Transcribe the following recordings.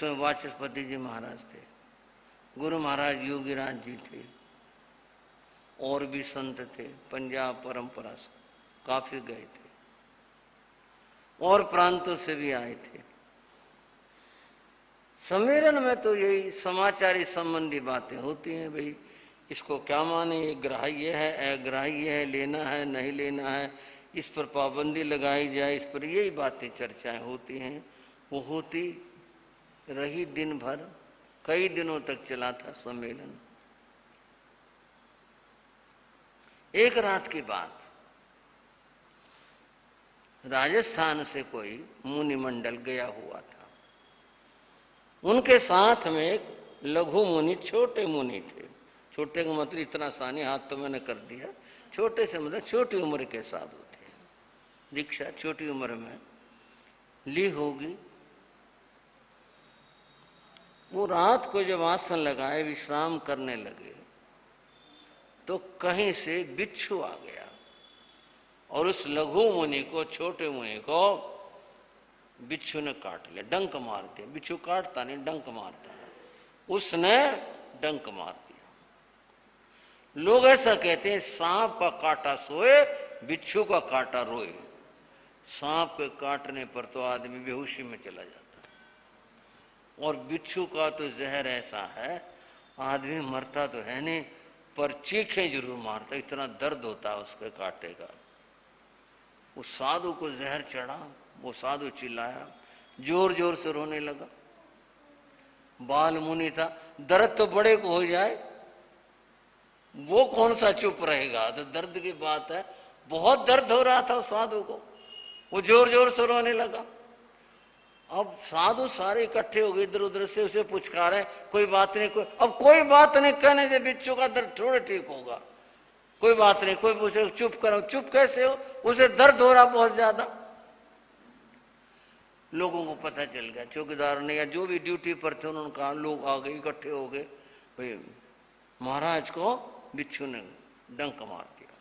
उसमें वाचस्पति जी महाराज थे, गुरु महाराज योगीराज जी थे, और भी संत थे, पंजाब परंपरा से काफी गए थे और प्रांतों से भी आए थे। सम्मेलन में तो यही समाचारी संबंधी बातें होती हैं, भाई इसको क्या माने, ये ग्राह्य है अग्राह्य है, लेना है नहीं लेना है, इस पर पाबंदी लगाई जाए, इस पर यही बातें चर्चाएं होती हैं। वो होती रही दिन भर, कई दिनों तक चला था सम्मेलन। एक रात की बात, राजस्थान से कोई मुनि मंडल गया हुआ था, उनके साथ में एक लघु मुनि, छोटे मुनि थे। छोटे का मतलब इतना सानी हाथ तो मैंने कर दिया, छोटे से मतलब छोटी उम्र के साधु थे, दीक्षा छोटी उम्र में ली होगी। वो रात को जब आसन लगाए विश्राम करने लगे तो कहीं से बिच्छू आ गया और उस लघु मुनि को, छोटे मुनि को बिच्छू ने काट लिया, डंक मार दिया। बिच्छू काटता नहीं, डंक मारता है, उसने डंक मार दिया। लोग ऐसा कहते हैं, सांप का काटा सोए, बिच्छू का काटा रोए। सांप के काटने पर तो आदमी बेहोशी में चला जाता है, और बिच्छू का तो जहर ऐसा है, आदमी मरता तो है नहीं पर चीखें जरूर मारता, इतना दर्द होता है उसके काटे का। उस साधु को जहर चढ़ा, वो साधु चिल्लाया, जोर जोर से रोने लगा। बाल मुनि था, दर्द तो बड़े को हो जाए, वो कौन सा चुप रहेगा, तो दर्द की बात है, बहुत दर्द हो रहा था उस साधु को, वो जोर जोर से रोने लगा। अब साधु सारे इकट्ठे हो गए, इधर उधर से उसे पुचकारे, कोई बात नहीं, अब कोई बात नहीं कहने से बिच्छू का दर्द थोड़ा ठीक होगा, कोई बात नहीं। कोई पूछे चुप करो, चुप कैसे हो, उसे दर्द हो रहा बहुत ज्यादा। लोगों को पता चल गया, चौकीदार ने या जो भी ड्यूटी पर थे उन्होंने कहा, लोग आ गए, इकट्ठे हो गए, भाई महाराज को बिच्छू ने डंक मार दिया।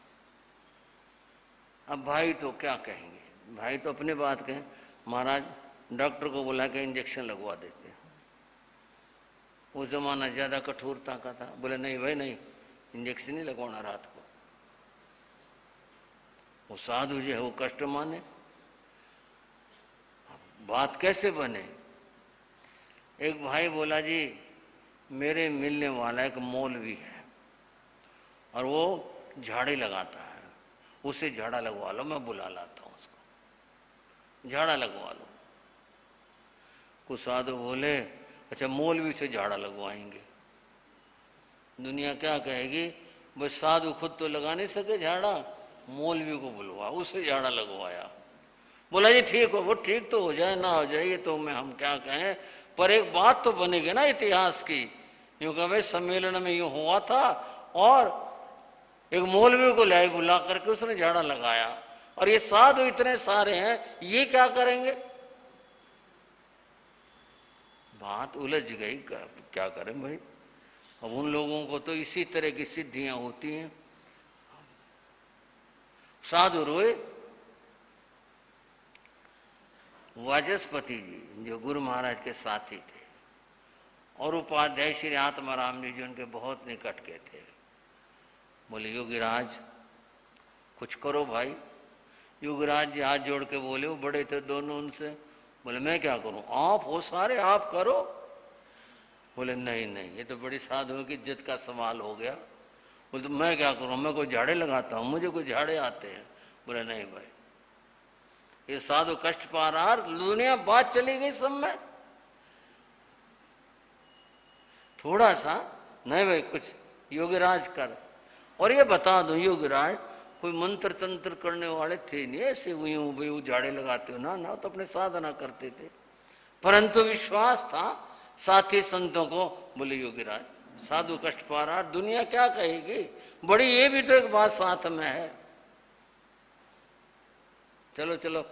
अब भाई तो क्या कहेंगे, भाई तो अपनी बात कहें, महाराज डॉक्टर को बुला के इंजेक्शन लगवा देते हैं। उस जमाना ज्यादा कठोरता का था, बोले नहीं भाई नहीं, इंजेक्शन नहीं लगवाना रात को। वो साधु जो है वो कष्ट माने, बात कैसे बने। एक भाई बोला, जी मेरे मिलने वाला एक मौलवी है और वो झाड़ी लगाता है, उसे झाड़ा लगवा लो, मैं बुला लाता हूं उसको, झाड़ा लगवा लो। कुछ साधु बोले, अच्छा मौलवी से झाड़ा लगवाएंगे, दुनिया क्या कहेगी, बस साधु खुद तो लगा नहीं सके झाड़ा, मौलवी को बुलवा, उसे झाड़ा लगवाया। बोला जी ठीक हो, वो ठीक तो हो जाए ना हो जाए ये तो मैं हम क्या कहें, पर एक बात तो बनेगी ना इतिहास की, यूं कहे सम्मेलन में यूं हुआ था और एक मौलवी को लाए बुला करके उसने झाड़ा लगाया, और ये साधु इतने सारे हैं, ये क्या करेंगे। बात उलझ गई, क्या करें भाई। अब उन लोगों को तो इसी तरह की सिद्धियां होती हैं। साधु रोए। वाचस्पति जी जो गुरु महाराज के साथी थे और उपाध्याय श्री आत्माराम जी जो उनके बहुत निकट के थे, बोले योगीराज कुछ करो भाई। योगीराज जी हाथ जोड़ के बोले, वो बड़े थे दोनों, उनसे बोले मैं क्या करूं, आप हो सारे, आप करो। बोले नहीं नहीं, ये तो बड़ी साधुओं की इज्जत का सवाल हो गया। बोले तो मैं क्या करूं, मैं कोई झाड़े लगाता हूं, मुझे कोई झाड़े आते हैं। बोले नहीं भाई, ये साधु कष्ट पा रहा, दुनिया बात चली गई सब में, थोड़ा सा नहीं भाई कुछ योगीराज कर। और ये बता दो योगीराज कोई मंत्र तंत्र करने वाले थे नहीं, ऐसे यूं भाई वो झाड़े लगाते हो ना, ना तो अपने साधना करते थे, परंतु विश्वास था साथी संतों को। बोले योगीराज साधु कष्ट पा रहा, दुनिया क्या कहेगी, बड़ी ये भी तो एक बात साथ में है, चलो चलो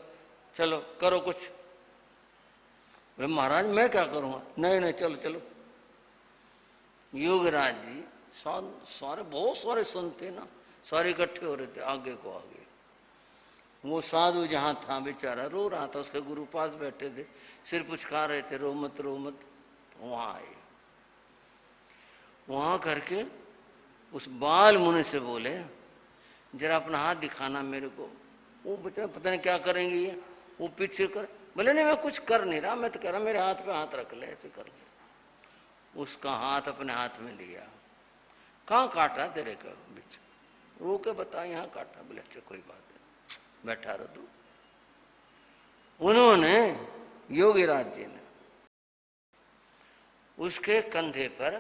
चलो करो कुछ। बोले महाराज मैं क्या करूंगा, नहीं नहीं चलो चलो। योगीराज जी सारे बहुत सारे संत थे ना, सारे इकट्ठे हो रहे थे आगे को आगे। वो साधु जहां था बेचारा रो रहा था, उसके गुरु पास बैठे थे, सिर पुचका रहे थे, रो मत रो मत। वहां आए। वहां करके उस बाल मुनि से बोले, जरा अपना हाथ दिखाना मेरे को। वो बच्चा पता नहीं क्या करेंगे ये, वो पीछे कर, बोले नहीं मैं कुछ कर नहीं रहा, मैं तो कह रहा मेरे हाथ पे हाथ रख ले, ऐसे कर ले। उसका हाथ अपने हाथ में लिया। कहाँ काटा तेरे का बिच? वो क्या बता, यहाँ काटा। बोले अच्छा कोई बात नहीं, बैठा रहो तू। उन्होंने योगीराज जी ने उसके कंधे पर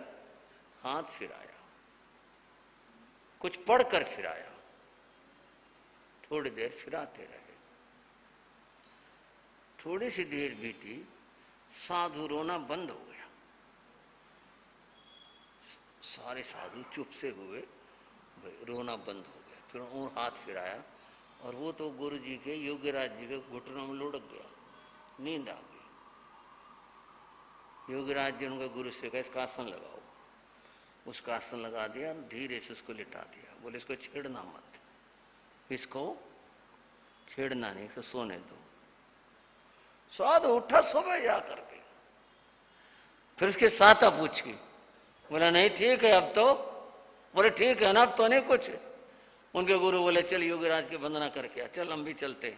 हाथ फिराया, कुछ पढ़कर फिराया। थोड़ी देर फिराते रहे। थोड़ी सी देर बीती, साधु रोना बंद हो गया। सारे साधु चुप से हुए, रोना बंद हो गया। फिर और हाथ फिराया और वो तो गुरु जी के, योगीराज जी के घुटनों में लुढ़क गया, नींद आ गई। योगीराज जी उनका गुरु से कहा इसका आसन लगाओ। उसका आसन लगा दिया, धीरे से उसको लिटा दिया। बोले इसको छेड़ना मत, इसको छेड़ना नहीं, इसको सोने दो। साधु उठा सुबह जा करके, फिर उसके साथा पूछी। बोला नहीं ठीक है अब तो। बोले ठीक है ना अब तो नहीं कुछ। उनके गुरु बोले चल योगीराज की वंदना करके आ, चल हम भी चलते।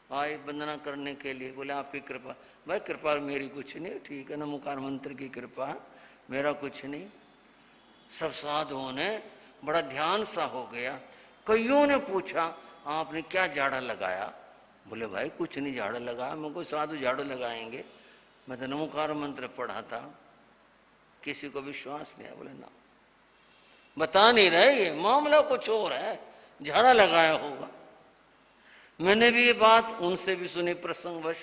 आए वंदना करने के लिए। बोले आपकी कृपा। भाई कृपा मेरी कुछ नहीं, ठीक है ना, मुकार मंत्र की कृपा, मेरा कुछ नहीं। सब साधुओं ने बड़ा ध्यान सा हो गया। कईयों ने पूछा आपने क्या झाड़ा लगाया? बोले भाई कुछ नहीं झाड़ू लगाया, मैं कोई साधु झाड़ू लगाएंगे, मैं तो नमोकार मंत्र पढ़ा था। किसी को विश्वास नहीं है। बोले ना, बता नहीं रहे, ये मामला कुछ और है, झाड़ा लगाया होगा। मैंने भी ये बात उनसे भी सुनी प्रसंगवश।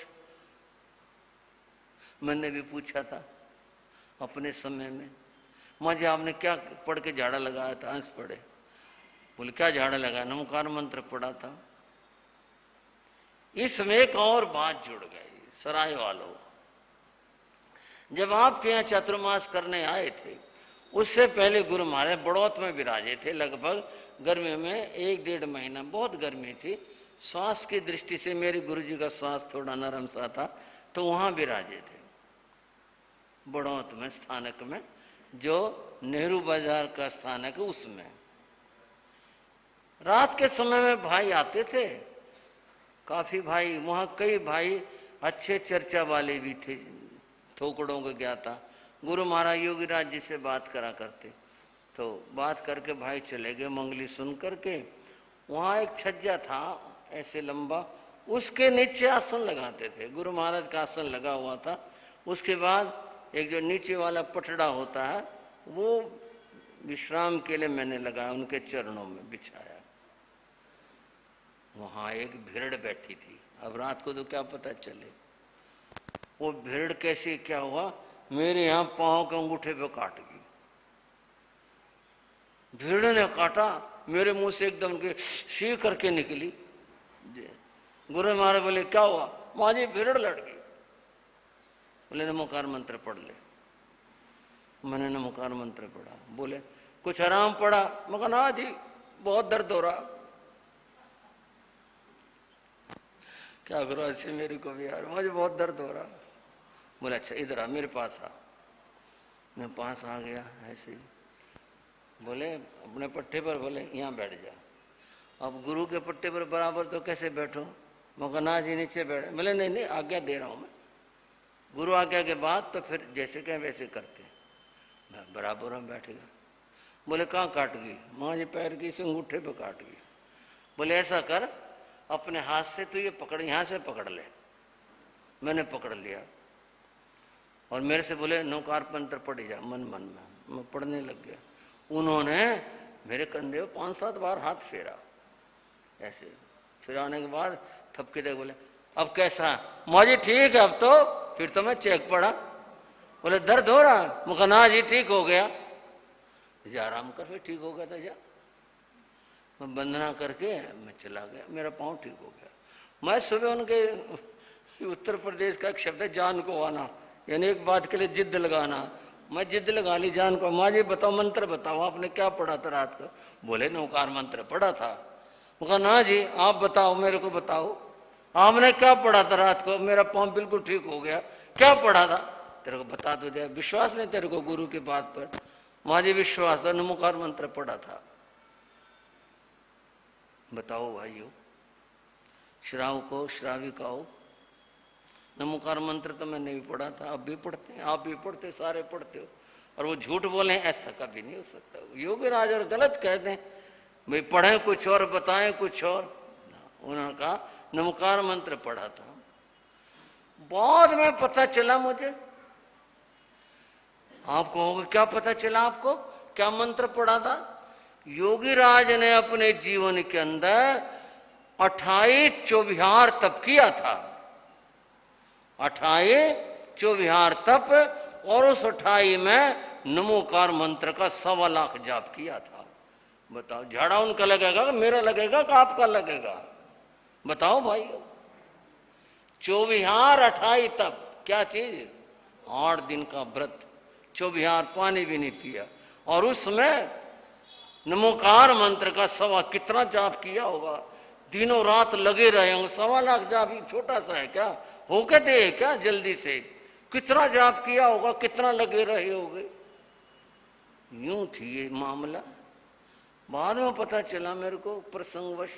मैंने भी पूछा था अपने समय में, माँ जी आपने क्या पढ़ के झाड़ा लगाया था? हंस पड़े। बोले क्या झाड़ा लगाया? नमोकार मंत्र पढ़ा था। इसमें एक और बात जुड़ गई। सराय वालों, जब आपके यहाँ चातुर्मास करने आए थे, उससे पहले गुरु महाराज बड़ौत में विराजे थे। लगभग गर्मियों में 1-1.5 महीना, बहुत गर्मी थी। श्वास की दृष्टि से मेरे गुरु जी का श्वास थोड़ा नरम सा था, तो वहां विराजे थे बड़ौत में, स्थानक में, जो नेहरू बाजार का स्थानक है उसमें। रात के समय में भाई आते थे, काफी भाई, वहां कई भाई अच्छे चर्चा वाले भी थे, थोकड़ों को ज्ञाता। गुरु महाराज योगीराज जी से बात करा करते, तो बात करके भाई चले गए मंगली सुन करके। वहां एक छज्जा था ऐसे लंबा, उसके नीचे आसन लगाते थे। गुरु महाराज का आसन लगा हुआ था, उसके बाद एक जो नीचे वाला पटड़ा होता है वो विश्राम के लिए मैंने लगाया, उनके चरणों में बिछाया। वहां एक भेड़ बैठी थी। अब रात को तो क्या पता चले वो भेड़ कैसे क्या हुआ, मेरे यहां पांव के अंगूठे पे काट गई। भेड़ ने काटा, मेरे मुंह से एकदम के शी करके निकली। गुरु महाराज बोले क्या हुआ? माँ जी भेड़ लड़ गई। बोले नमोकार मंत्र पढ़ ले। मैंने नमोकार मंत्र पढ़ा। बोले कुछ आराम पड़ा? मैं कहा ना जी बहुत दर्द हो रहा। क्या करो ऐसे मेरे को भी यार, मुझे बहुत दर्द हो रहा। बोले अच्छा इधर आ, मेरे पास आ। मैं पास आ गया ऐसे ही। बोले अपने पट्टे पर, बोले यहाँ बैठ जा। अब गुरु के पट्टे पर बराबर तो कैसे बैठो? मैं कहा ना जी नीचे बैठे। बोले नहीं नहीं आज्ञा दे रहा हूँ मैं, गुरु आज्ञा के बाद तो फिर जैसे कहें वैसे करते। मैं बराबर में बैठ गया। बोले कहाँ काट गई? माँ जी पैर की, इस अंगूठे पे काट गई। बोले ऐसा कर, अपने हाथ से तो ये पकड़, यहाँ से पकड़ ले। मैंने पकड़ लिया और मेरे से बोले नौकार मंत्र पढ़ जा मन मन में। मैं पढ़ने लग गया। उन्होंने मेरे कंधे पे 5-7 बार हाथ फेरा ऐसे। फिराने के बाद थपके दे, बोले अब कैसा? माँ जी ठीक है अब तो। फिर तो मैं चेक पड़ा। बोले दर्द हो रहा? मुझे ना जी ठीक हो गया। जी आराम कर, फिर ठीक हो गया था। जा मैं वंदना करके मैं चला गया, मेरा पाँव ठीक हो गया। मैं सुबह उनके उत्तर प्रदेश का एक शब्द है जान को आना, यानी एक बात के लिए जिद्द लगाना। मैं जिद्द लगा ली जान को। माँ जी बताओ मंत्र बताओ, आपने क्या पढ़ा था रात को? बोले नौकार मंत्र पढ़ा था। वो कहा ना जी आप बताओ, मेरे को बताओ आपने क्या पढ़ा था रात को? मेरा पाँव बिल्कुल ठीक हो गया। क्या पढ़ा था? तेरे को बता तो दिया, विश्वास नहीं तेरे को गुरु की बात पर? मुझे विश्वास था, नमोकार मंत्र पढ़ा था। बताओ भाइयों, श्रावको श्राविकाओ, नमोकार मंत्र तो मैंने भी पढ़ा था, अब भी पढ़ते हैं, आप भी पढ़ते, सारे पढ़ते हो, और वो झूठ बोले ऐसा कभी नहीं हो सकता। योगीराज और गलत कहते हैं, भाई पढ़े कुछ और बताएं कुछ और। उन्होंने कहा नमोकार मंत्र पढ़ा था। बाद में पता चला मुझे, आप कहोगे क्या पता चला आपको, क्या मंत्र पढ़ा था? योगीराज ने अपने जीवन के अंदर 28 चौविहार तप किया था, 28 चौविहार तप, और उस 28 में नमोकार मंत्र का 1.25 लाख जाप किया था। बताओ, झाड़ा उनका लगेगा, मेरा लगेगा कि आपका लगेगा? बताओ भाई, चौविहार 28 तप, क्या चीज? 8 दिन का व्रत, चौविहार पानी भी नहीं पिया, और उसमें नमोकार मंत्र का 1.25 कितना जाप किया होगा, दिनों रात लगे रहे होंगे। 1.25 लाख जाप ही छोटा सा है क्या? होके दे क्या जल्दी से? कितना जाप किया होगा, कितना लगे रहे होगे। यूं थी ये मामला। बाद में पता चला मेरे को प्रसंगवश,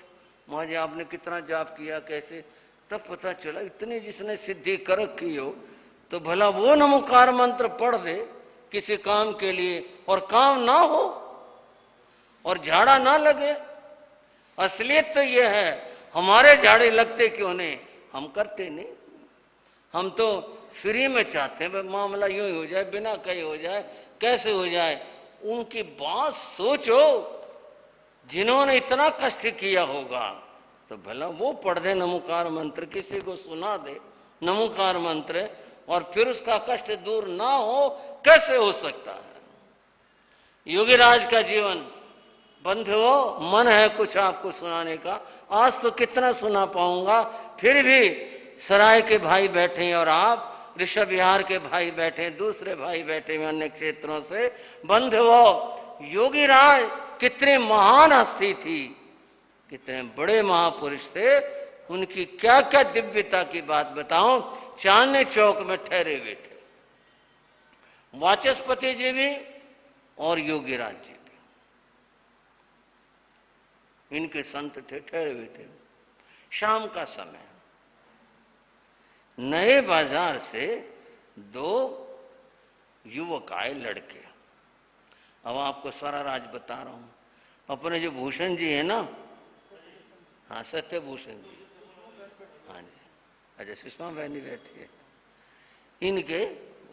मुझे आपने कितना जाप किया कैसे, तब पता चला इतनी जिसने सिद्धि कर रखी हो तो भला वो नमोकार मंत्र पढ़ दे किसी काम के लिए, और काम ना हो और झाड़ा ना लगे। असलियत तो ये है, हमारे झाड़े लगते क्यों नहीं? हम करते नहीं, हम तो फ्री में चाहते हैं मामला यूं ही हो जाए, बिना कहे हो जाए, कैसे हो जाए। उनकी बात सोचो, जिन्होंने इतना कष्ट किया होगा, तो भला वो पढ़ दे नमोकार मंत्र, किसी को सुना दे नमोकार मंत्र, और फिर उसका कष्ट दूर ना हो, कैसे हो सकता है? योगीराज का जीवन बंधुओं, मन है कुछ आपको सुनाने का, आज तो कितना सुना पाऊंगा, फिर भी सराय के भाई बैठे हैं और आप ऋषभ विहार के भाई बैठे, दूसरे भाई बैठे हुए अन्य क्षेत्रों से। बंधुओं, योगीराज कितने महान हस्ती थी, कितने बड़े महापुरुष थे, उनकी क्या क्या दिव्यता की बात बताऊं। चांदनी चौक में ठहरे हुए थे वाचस्पति जी भी और योगीराज जी भी, इनके संत थे, ठहरे हुए थे। शाम का समय, नए बाजार से 2 युवक आए, लड़के। अब आपको सारा राज बता रहा हूं। अपने जो भूषण जी है ना, हाँ सत्यभूषण जी, हाँ जी, अच्छा सुषमा बहनी बैठी है, इनके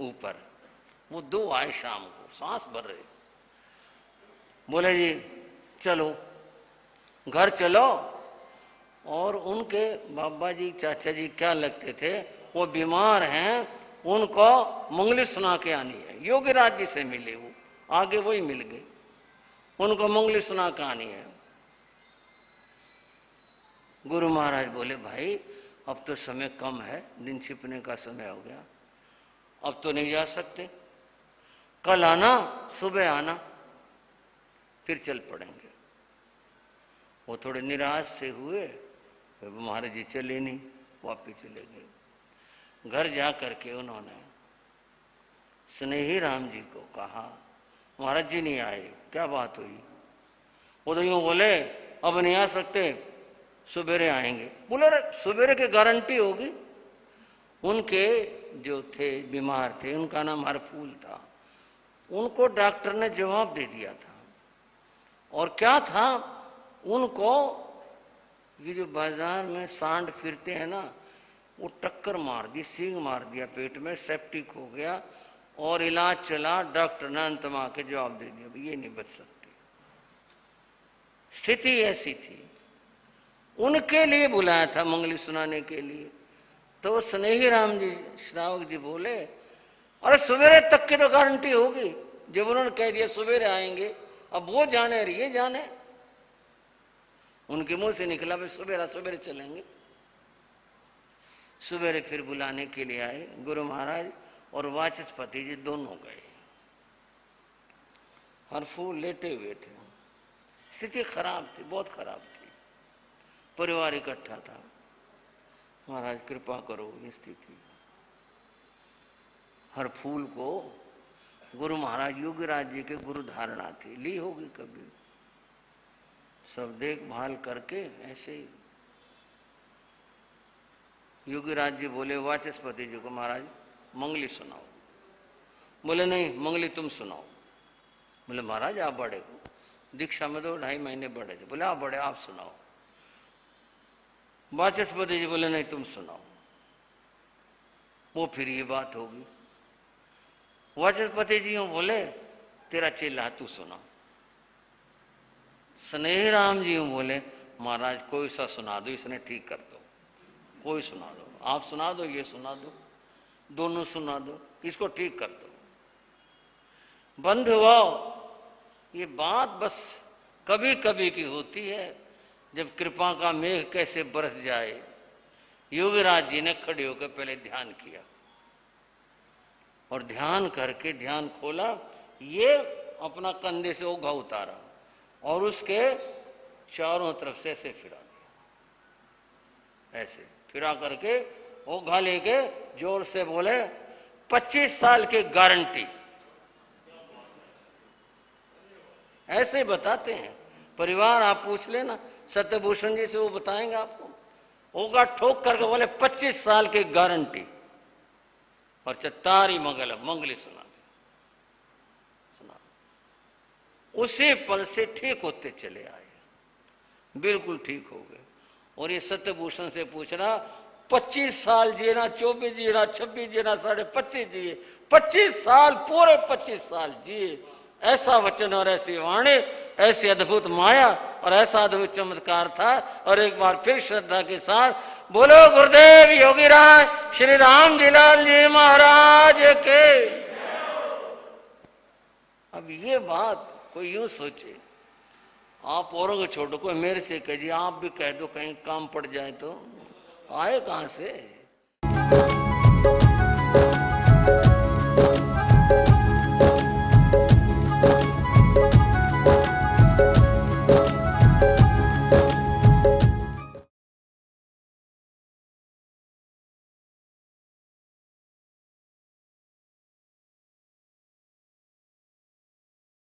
ऊपर वो 2 आए शाम को, सांस भर रहे, बोले जी चलो घर चलो। और उनके बाबा जी चाचा जी क्या लगते थे, वो बीमार हैं, उनको मंगली सुना के आनी है। योगीराज जी से मिले, वो आगे वही मिल गए, उनको मंगली सुना के आनी है। गुरु महाराज बोले भाई अब तो समय कम है, दिन छिपने का समय हो गया, अब तो नहीं जा सकते, कल आना, सुबह आना, फिर चल पड़ेंगे। वो थोड़े निराश से हुए, महाराज जी चले नहीं, वापिस चले गए। घर जा करके उन्होंने स्नेही राम जी को कहा महाराज जी नहीं आए, क्या बात हुई? वो तो यूं बोले अब नहीं आ सकते, सुबेरे आएंगे। बोले अरे सुबेरे की गारंटी होगी? उनके जो थे बीमार थे, उनका नाम हरफूल था, उनको डॉक्टर ने जवाब दे दिया था। और क्या था, उनको ये जो बाजार में सांड फिरते हैं ना, वो टक्कर मार दी, सींग मार दिया पेट में, सेप्टिक हो गया, और इलाज चला। डॉक्टर ने अंत में आके जवाब दे दिया ये नहीं बच सकती। स्थिति ऐसी थी। उनके लिए बुलाया था मंगली सुनाने के लिए। तो स्नेही राम जी श्रावक जी बोले अरे सवेरे तक की तो गारंटी होगी, जब उन्होंने कह दिया सवेरे आएंगे, अब वो जाने और ये जाने। उनके मुंह से निकला भाई सवेरा सवेरे चलेंगे। सवेरे फिर बुलाने के लिए आए गुरु महाराज और वाचस्पति जी दोनों गए। हरफूल लेटे हुए थे, स्थिति खराब थी, बहुत खराब थी, परिवार इकट्ठा था। महाराज कृपा करो ये स्थिति। हर फूल को गुरु महाराज योगीराज जी के गुरु धारणा थी, ली होगी कभी, सब देखभाल करके ऐसे ही। योगीराज जी बोले वाचस्पति जी को, महाराज मंगली सुनाओ। बोले नहीं, मंगली तुम सुनाओ। बोले महाराज आप बड़े हो, दीक्षा में 2-2.5 महीने बड़े थे। बोले आप बड़े, आप सुनाओ। वाचस्पति जी बोले नहीं तुम सुनाओ। वो फिर ये बात होगी। वाचस्पति जी बोले तेरा चेला तू सुना। स्नेही राम जी बोले महाराज कोई सा सुना दो, इसने ठीक कर दो, कोई सुना दो, आप सुना दो, ये सुना दो, दोनों सुना दो, इसको ठीक कर दो। बंधुओं, ये बात बस कभी कभी की होती है, जब कृपा का मेघ कैसे बरस जाए। योगीराज जी ने खड़े होकर पहले ध्यान किया और ध्यान करके ध्यान खोला, ये अपना कंधे से ओघा उतारा और उसके चारों तरफ से ऐसे फिरा दिया। ऐसे फिरा करके ओघा लेके जोर से बोले 25 साल की गारंटी। ऐसे बताते हैं परिवार, आप पूछ लेना सत्यभूषण जी से, वो बताएंगे आपको। ओघा ठोक करके बोले 25 साल की गारंटी और चतारी मंगली सुना। उसी पल से ठीक होते चले आए, बिल्कुल ठीक हो गए। और ये सत्यभूषण से पूछ रहा 25 साल जिए ना, 24 जिए ना, 26 जिए ना, 25.5 जिए, 25 साल, पूरे 25 साल जिए। ऐसा वचन और ऐसी वाणी, ऐसी अद्भुत माया और ऐसा अद्भुत चमत्कार था। और एक बार फिर श्रद्धा के साथ बोलो गुरुदेव योगीराज श्री राम जी लाल जी महाराज के। अब ये बात कोई यूं सोचे, आप औरों को छोड़ो, कोई मेरे से कहिए, आप भी कह दो कहीं काम पड़ जाए तो आए कहां से।